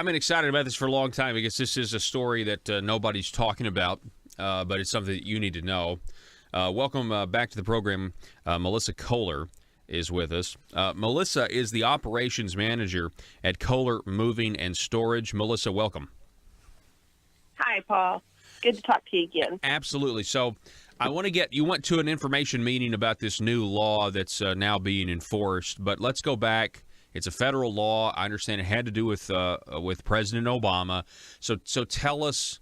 I've been excited about this for a long time because this is a story that nobody's talking about, but it's something that you need to know. Welcome back to the program. Melissa Koller is with us. Melissa is the operations manager at Koller Moving and Storage. Melissa, welcome. Hi, Paul. Good to talk to you again. Absolutely. So I want to you went to an information meeting about this new law that's now being enforced, but let's go back. It's a federal law. I understand it had to do with President Obama. So tell us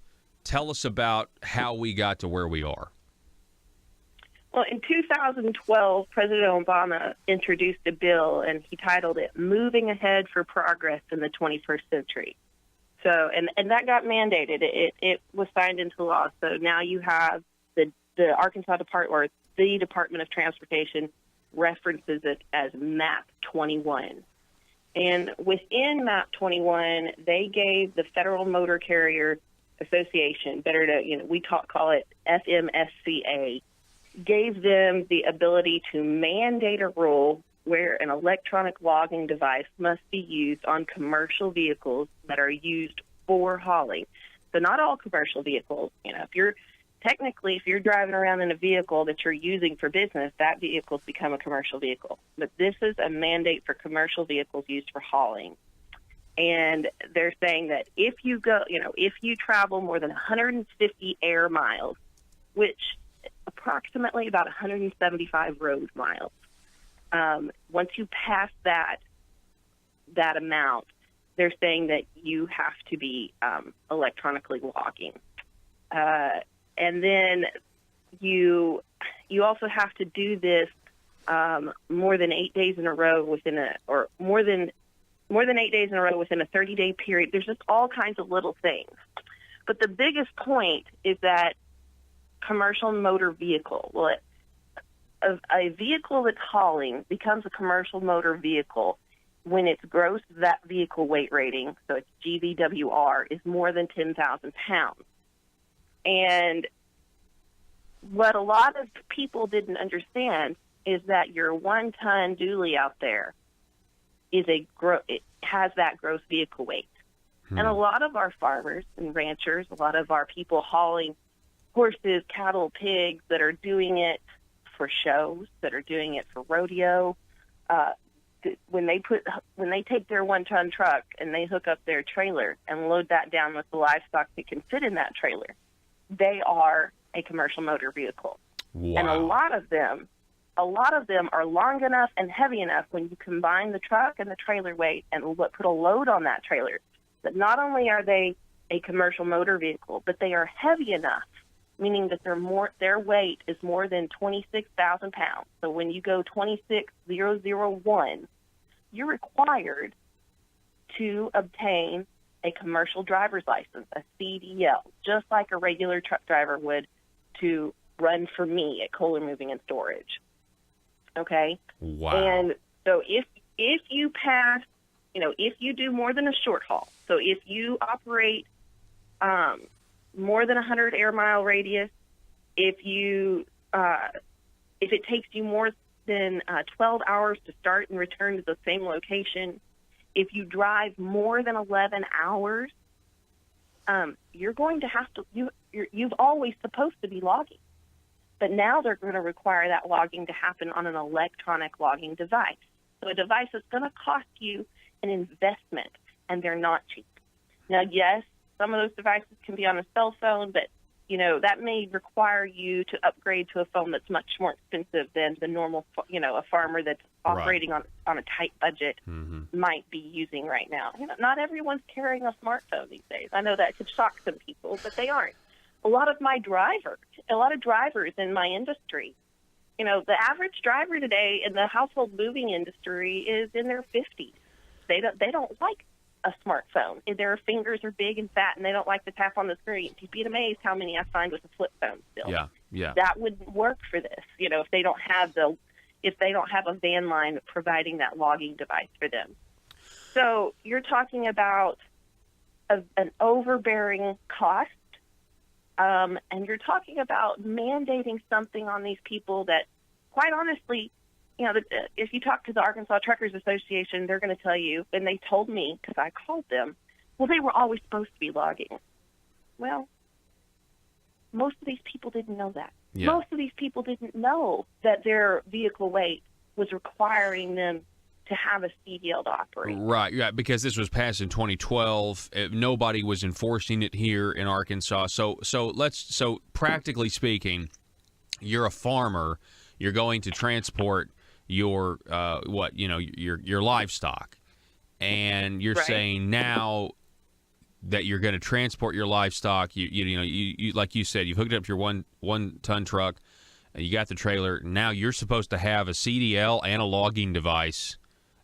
about how we got to where we are. Well, in 2012, President Obama introduced a bill, and he titled it "Moving Ahead for Progress in the 21st Century." So, and that got mandated. It was signed into law. So now you have the Arkansas Department, or the Department of Transportation, references it as MAP 21. And within MAP 21, they gave the Federal Motor Carrier Association, we call it FMSCA, gave them the ability to mandate a rule where an electronic logging device must be used on commercial vehicles that are used for hauling. So not all commercial vehicles. If you're driving around in a vehicle that you're using for business, that vehicle's become a commercial vehicle. But this is a mandate for commercial vehicles used for hauling. And they're saying that if you travel more than 150 air miles, which approximately about 175 road miles, once you pass that amount, they're saying that you have to be electronically logging. And then you also have to do this more than 8 days in a row within a 30-day period. There's just all kinds of little things. But the biggest point is that commercial motor vehicle, a vehicle that's hauling becomes a commercial motor vehicle when its gross vehicle weight rating, so its GVWR, is more than 10,000 pounds. And what a lot of people didn't understand is that your one-ton dually out there it has that gross vehicle weight. And a lot of our farmers and ranchers, a lot of our people hauling horses, cattle, pigs that are doing it for shows, that are doing it for rodeo, when they take their one-ton truck and they hook up their trailer and load that down with the livestock that can fit in that trailer, they are a commercial motor vehicle. Wow. And a lot of them are long enough and heavy enough when you combine the truck and the trailer weight and put a load on that trailer, that not only are they a commercial motor vehicle, but they are heavy enough, meaning that their weight is more than 26,000 pounds. So when you go 26,001, you're required to obtain a commercial driver's license, a CDL, just like a regular truck driver would to run for me at Koller Moving and Storage. Okay? Wow. And so if you pass, if you do more than a short haul, so if you operate more than 100 air mile radius, if it takes you more than 12 hours to start and return to the same location, if you drive more than 11 hours, you're going to have to, you've always supposed to be logging. But now they're going to require that logging to happen on an electronic logging device. So a device that's going to cost you an investment, and they're not cheap. Now, yes, some of those devices can be on a cell phone, but, that may require you to upgrade to a phone that's much more expensive than the normal, a farmer that's operating on a tight budget might be using right now. Not everyone's carrying a smartphone these days. I know that could shock some people, but they aren't. A lot of drivers in my industry, the average driver today in the household moving industry is in their 50s. They don't like a smartphone. Their fingers are big and fat, and they don't like to tap on the screen. You'd be amazed how many I find with a flip phone still. Yeah. That wouldn't work for this. If they don't have a van line providing that logging device for them. So you're talking about an overbearing cost, and you're talking about mandating something on these people that, quite honestly, if you talk to the Arkansas Truckers Association, they're going to tell you, and they told me, because I called them, well, they were always supposed to be logging. Well, most of these people didn't know that. Yeah. Most of these people didn't know that their vehicle weight was requiring them to have a CDL to operate. Right, yeah, because this was passed in 2012. Nobody was enforcing it here in Arkansas. So practically speaking, you're a farmer. You're going to transport your your livestock, and you're Right. saying now that you're going to transport your livestock. You like you said, you've hooked up to your one ton truck. You got the trailer. Now you're supposed to have a CDL and a logging device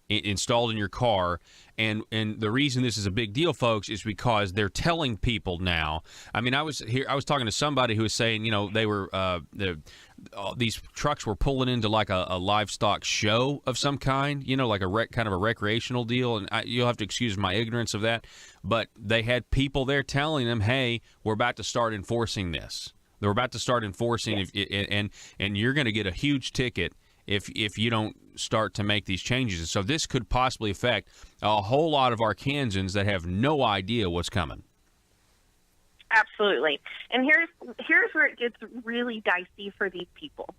installed in your car, and the reason this is a big deal, folks, is because they're telling people now. I mean, I was talking to somebody who was saying, they were these trucks were pulling into like a livestock show of some kind, like kind of a recreational deal, and you'll have to excuse my ignorance of that, but they had people there telling them, hey, we're about to start enforcing this. They're about to start enforcing, and you're going to get a huge ticket if you don't start to make these changes. And so this could possibly affect a whole lot of Arkansans that have no idea what's coming. Absolutely. And here's where it gets really dicey for these people.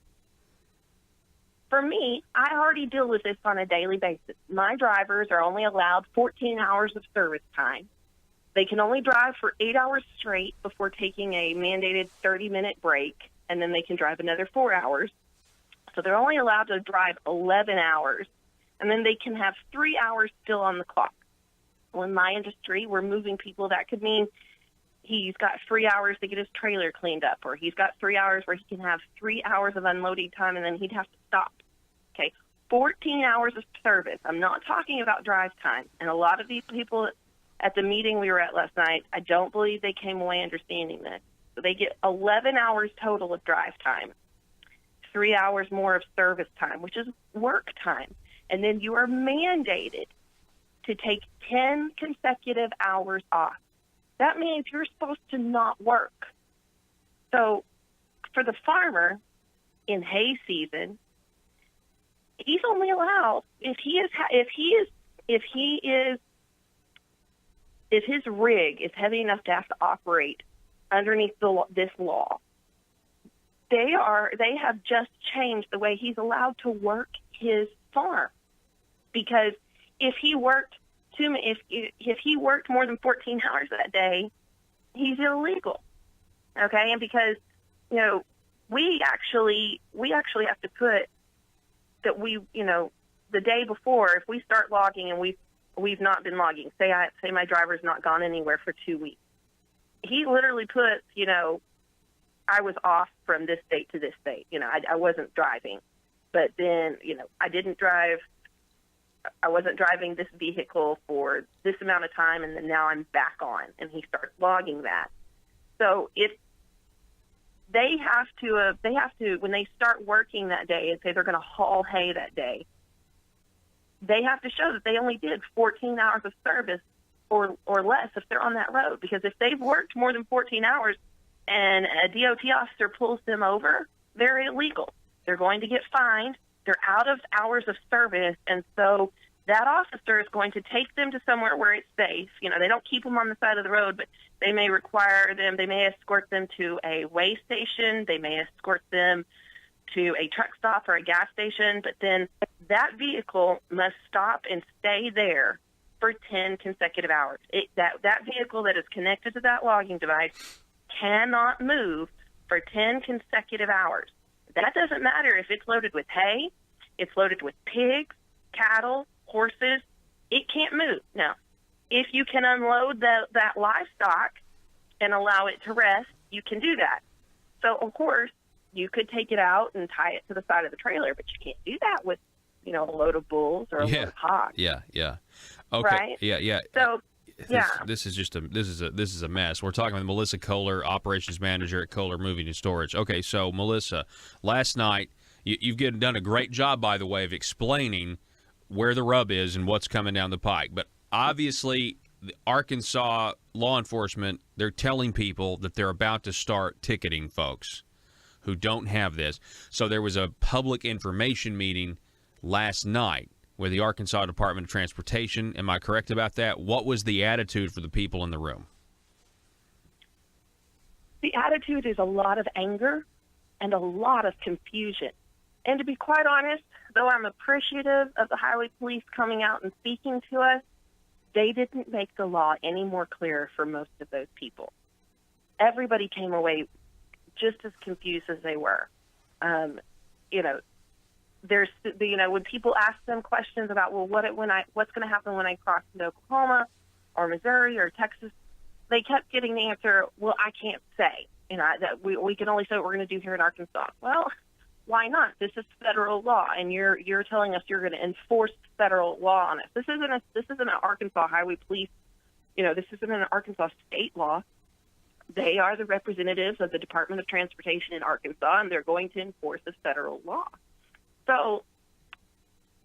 For me, I already deal with this on a daily basis. My drivers are only allowed 14 hours of service time. They can only drive for 8 hours straight before taking a mandated 30-minute break, and then they can drive another 4 hours. So they're only allowed to drive 11 hours, and then they can have 3 hours still on the clock. Well, in my industry, we're moving people. That could mean he's got 3 hours to get his trailer cleaned up, or he's got 3 hours where he can have 3 hours of unloading time, and then he'd have to stop. Okay, 14 hours of service. I'm not talking about drive time. And a lot of these people at the meeting we were at last night, I don't believe they came away understanding this. So they get 11 hours total of drive time. 3 hours more of service time, which is work time. And then you are mandated to take 10 consecutive hours off. That means you're supposed to not work. So for the farmer in hay season, he's only allowed if his rig is heavy enough to have to operate underneath this law. They have just changed the way he's allowed to work his farm, because if he worked more than 14 hours that day, he's illegal. Okay, and because we actually have to put that the day before, if we start logging and we've not been logging, say my driver's not gone anywhere for 2 weeks, he literally puts I was off from this date to this date. I wasn't driving, but then, I didn't drive. I wasn't driving this vehicle for this amount of time, and then now I'm back on, and he starts logging that. So if they have to, when they start working that day and say they're going to haul hay that day, they have to show that they only did 14 hours of service or less if they're on that road. Because if they've worked more than 14 hours, and a DOT officer pulls them over, they're illegal. They're going to get fined. They're out of hours of service, and so that officer is going to take them to somewhere where it's safe. They don't keep them on the side of the road, but they may escort them to a weigh station. They may escort them to a truck stop or a gas station, but then that vehicle must stop and stay there for 10 consecutive hours. That vehicle that is connected to that logging device cannot move for 10 consecutive hours. That doesn't matter if it's loaded with hay, it's loaded with pigs, cattle, horses. It can't move. Now, if you can unload that livestock and allow it to rest, you can do that. So, of course, you could take it out and tie it to the side of the trailer, but you can't do that with, a load of bulls or a load of hogs. Yeah. Okay. Right? Yeah. So, This is a mess. We're talking with Melissa Koller, operations manager at Koller Moving and Storage. Okay, so Melissa, last night you've done a great job, by the way, of explaining where the rub is and what's coming down the pike. But obviously, the Arkansas law enforcement, they're telling people that they're about to start ticketing folks who don't have this. So there was a public information meeting last night with the Arkansas Department of Transportation. Am I correct about that? What was the attitude for the people in the room? The attitude is a lot of anger and a lot of confusion. And to be quite honest, though I'm appreciative of the highway police coming out and speaking to us, they didn't make the law any more clear for most of those people. Everybody came away just as confused as they were. When people ask them questions about, well, what's going to happen when I cross into Oklahoma or Missouri or Texas, they kept getting the answer, well, I can't say. That we can only say what we're going to do here in Arkansas. Well, why not? This is federal law, and you're telling us you're going to enforce federal law on us. This isn't an Arkansas Highway Police. This isn't an Arkansas state law. They are the representatives of the Department of Transportation in Arkansas, and they're going to enforce a federal law. So,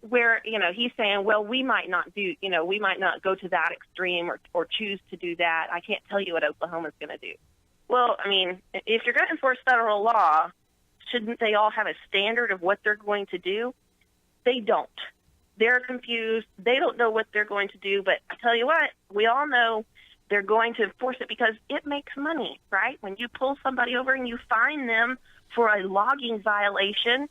where he's saying, well, we might not go to that extreme or choose to do that. I can't tell you what Oklahoma's going to do. Well, I mean, if you're going to enforce federal law, shouldn't they all have a standard of what they're going to do? They don't. They're confused. They don't know what they're going to do. But I tell you what, we all know they're going to enforce it because it makes money, right? When you pull somebody over and you fine them for a logging violation,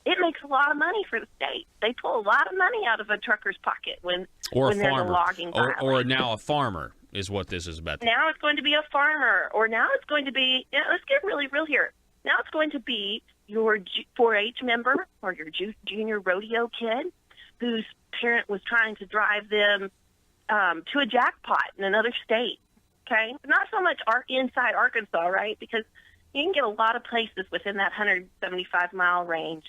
it makes a lot of money for the state. They pull a lot of money out of a trucker's pocket when there's a logging violation. Or now a farmer is what this is about. Now it's going to be a farmer, or now it's going to be, let's get really real here. Now it's going to be your 4-H member or your junior rodeo kid whose parent was trying to drive them to a jackpot in another state, okay? Not so much inside Arkansas, right? Because you can get a lot of places within that 175-mile range.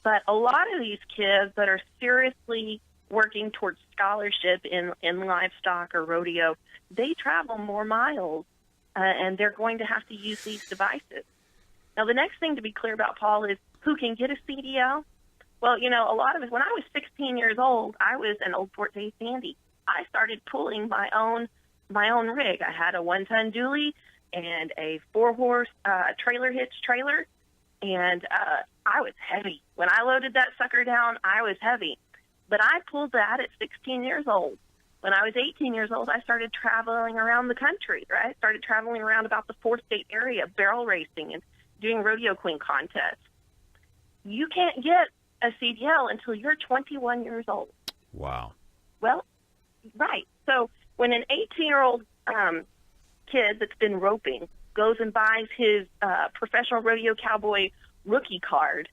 But a lot of these kids that are seriously working towards scholarship in livestock or rodeo, they travel more miles, and they're going to have to use these devices. Now, the next thing to be clear about, Paul, is who can get a CDL? Well, a lot of it, when I was 16 years old, I was an old Fort Dave Sandy. I started pulling my own rig. I had a 1-ton dually and a 4-horse trailer hitch trailer, and I was heavy. When I loaded that sucker down, I was heavy. But I pulled that at 16 years old. When I was 18 years old, I started traveling around the country, right? Started traveling around about the 4-state area, barrel racing and doing rodeo queen contests. You can't get a CDL until you're 21 years old. Wow. Well, right. So when an 18-year-old kid that's been roping goes and buys his professional rodeo cowboy rookie card,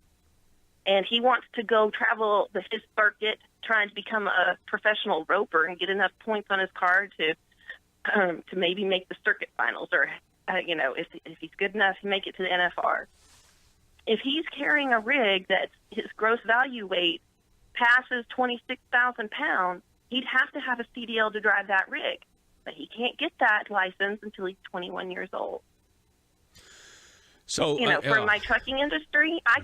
and he wants to go travel his circuit trying to become a professional roper and get enough points on his card to maybe make the circuit finals, or if he's good enough to make it to the NFR. If he's carrying a rig that his gross value weight passes 26,000 pounds, he'd have to have a CDL to drive that rig. But he can't get that license until he's 21 years old. So, for my trucking industry, I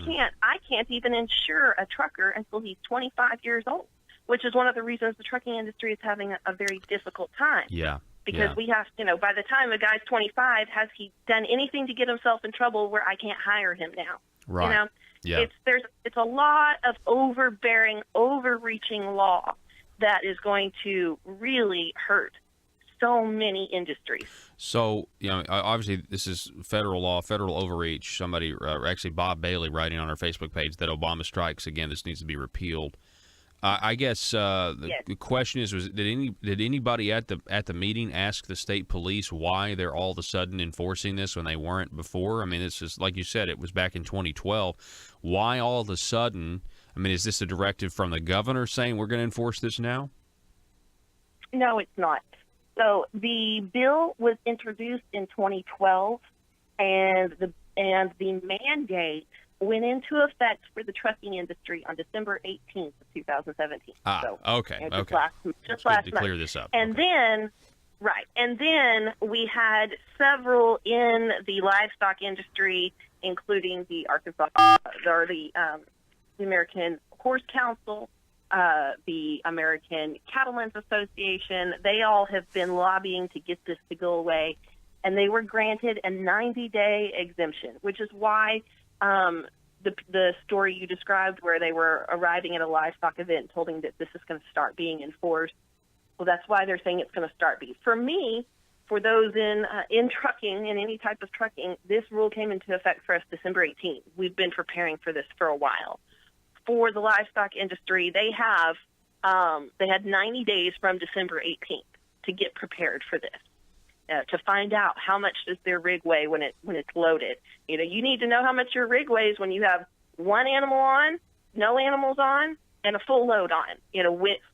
can't even insure a trucker until he's 25 years old, which is one of the reasons the trucking industry is having a very difficult time. Yeah. Because we have, by the time a guy's 25, has he done anything to get himself in trouble where I can't hire him now? Right. Yeah. It's a lot of overbearing, overreaching law that is going to really hurt so many industries. So, obviously this is federal law, federal overreach. Somebody, actually Bob Bailey, writing on our Facebook page that Obama strikes again. This needs to be repealed. I guess the question is: did anybody at the meeting ask the state police why they're all of a sudden enforcing this when they weren't before? I mean, this is, like you said, it was back in 2012. Why all of a sudden? I mean, is this a directive from the governor saying we're going to enforce this now? No, it's not. So the bill was introduced in 2012, and the mandate went into effect for the trucking industry on December 18th of 2017. Okay. Just last to month. Clear this up. And then we had several in the livestock industry, including the Arkansas or the American Horse Council, the American Cattlemen's Association. They all have been lobbying to get this to go away, and they were granted a 90-day exemption, which is why the story you described where they were arriving at a livestock event and told him that this is going to start being enforced. Well, that's why they're saying it's going to start being. For me, for those in trucking, in any type of trucking, this rule came into effect for us December 18th. We've been preparing for this for a while. For the livestock industry, they had 90 days from December 18th to get prepared for this, to find out how much does their rig weigh when it's loaded. You know, you need to know how much your rig weighs when you have one animal on, no animals on, and a full load on. You know,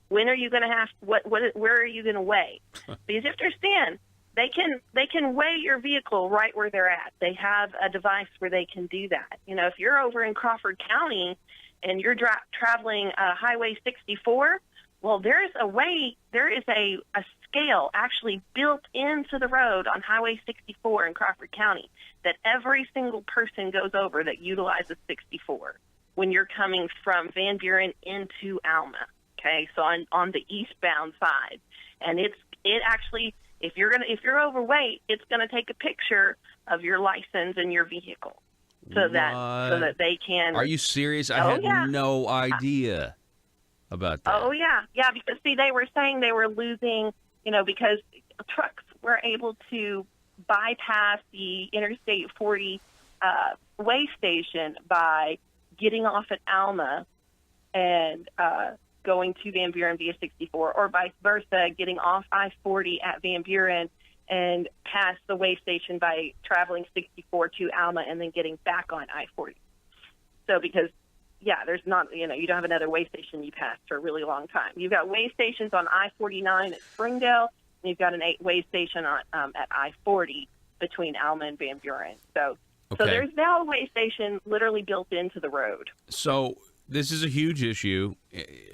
when are you going to have where are you going to weigh? Because you have to understand, they can weigh your vehicle right where they're at. They have a device where they can do that. You know, if you're over in Crawford County and you're traveling Highway 64, well, there is a scale actually built into the road on Highway 64 in Crawford County that every single person goes over that utilizes 64 when you're coming from Van Buren into Alma. Okay, so on the eastbound side, and it actually, if you're overweight, it's going to take a picture of your license and your vehicle. So that they can. Are you serious? I had no idea about that. Oh yeah, because see, they were saying they were losing, you know, because trucks were able to bypass the Interstate 40 weigh station by getting off at Alma and going to Van Buren via 64, or vice versa, getting off I-40 at Van Buren and past the weigh station by traveling 64 to Alma and then getting back on I-40. So because, there's not, you don't have another weigh station you pass for a really long time. You've got weigh stations on I-49 at Springdale, and you've got an weigh station on at I-40 between Alma and Van Buren. So there's now a weigh station literally built into the road. So this is a huge issue.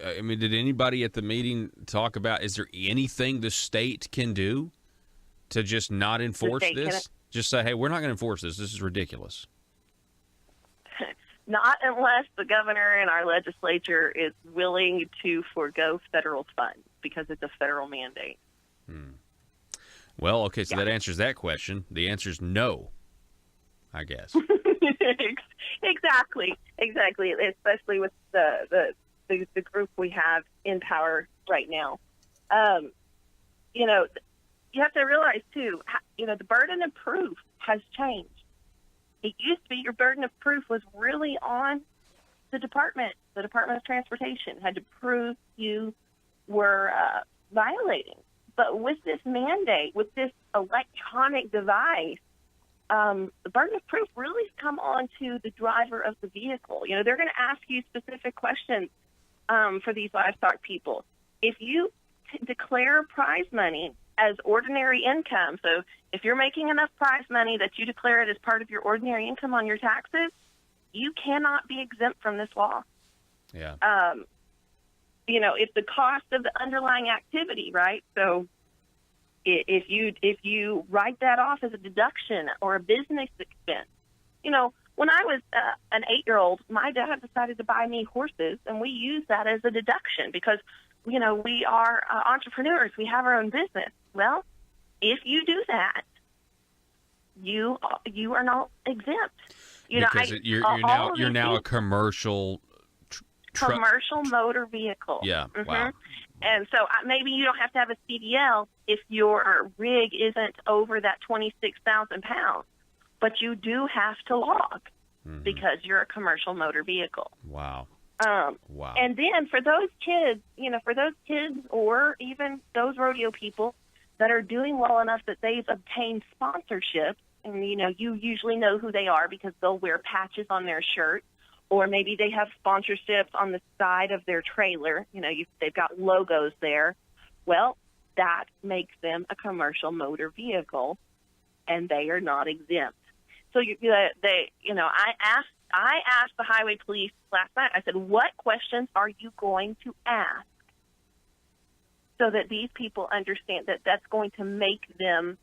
I mean, did anybody at the meeting talk about, is there anything the state can do to just not enforce this? Just say, hey, we're not going to enforce this. This is ridiculous. Not unless the governor and our legislature is willing to forego federal funds because it's a federal mandate. Well, okay, so that answers that question. The answer is no, I guess. Exactly. Especially with the group we have in power right now. You have to realize too, the burden of proof has changed. It used to be your burden of proof was really on the Department of Transportation had to prove you were violating. But with this mandate, with this electronic device, the burden of proof really has come on to the driver of the vehicle. They're going to ask you specific questions for these livestock people. If you declare prize money as ordinary income, so if you're making enough prize money that you declare it as part of your ordinary income on your taxes, you cannot be exempt from this law. Yeah. If the cost of the underlying activity, right? So if you write that off as a deduction or a business expense, when I was an 8-year-old, my dad decided to buy me horses, and we used that as a deduction because, we are entrepreneurs. We have our own business. Well, if you do that, you are not exempt. Because you're now a commercial commercial motor vehicle. Yeah. Mm-hmm. Wow. And so maybe you don't have to have a CDL if your rig isn't over that 26,000 pounds, but you do have to log because you're a commercial motor vehicle. Wow. Wow. And then for those kids, or even those rodeo people that are doing well enough that they've obtained sponsorships, and, you usually know who they are because they'll wear patches on their shirt, or maybe they have sponsorships on the side of their trailer. They've got logos there. Well, that makes them a commercial motor vehicle, and they are not exempt. So I asked the highway police last night. I said, "What questions are you going to ask so that these people understand that that's going to make them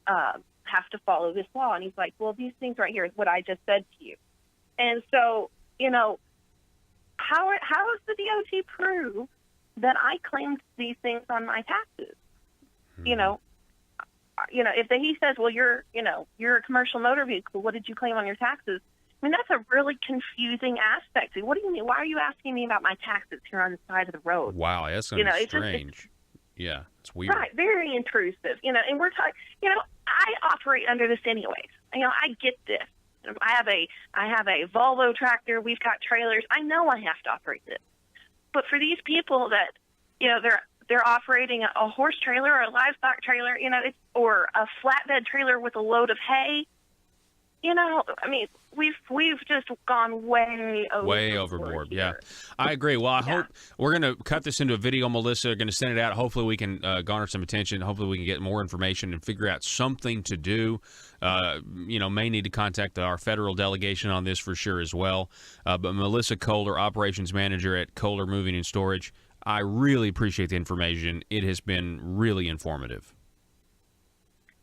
have to follow this law?" And he's like, "Well, these things right here is what I just said to you." And so, how does the DOT prove that I claimed these things on my taxes? If he says, "Well, you're a commercial motor vehicle, what did you claim on your taxes?" I mean, that's a really confusing aspect. What do you mean? Why are you asking me about my taxes here on the side of the road? Wow, that's gonna be strange. Yeah, it's weird. Right, very intrusive. And we're talking. I operate under this anyways. I get this. I have a Volvo tractor. We've got trailers. I know I have to operate this. But for these people that, they're operating a horse trailer or a livestock trailer, or a flatbed trailer with a load of hay. I mean, we've just gone way overboard. Yeah, I agree. Well, I hope we're going to cut this into a video, Melissa. We're going to send it out. Hopefully, we can garner some attention. Hopefully, we can get more information and figure out something to do. May need to contact our federal delegation on this for sure as well. But Melissa Koller, operations manager at Koller Moving and Storage, I really appreciate the information. It has been really informative.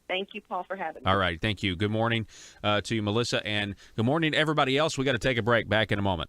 Thank you, Paul, for having me. All right. Thank you. Good morning to you, Melissa, and good morning to everybody else. We got to take a break. Back in a moment.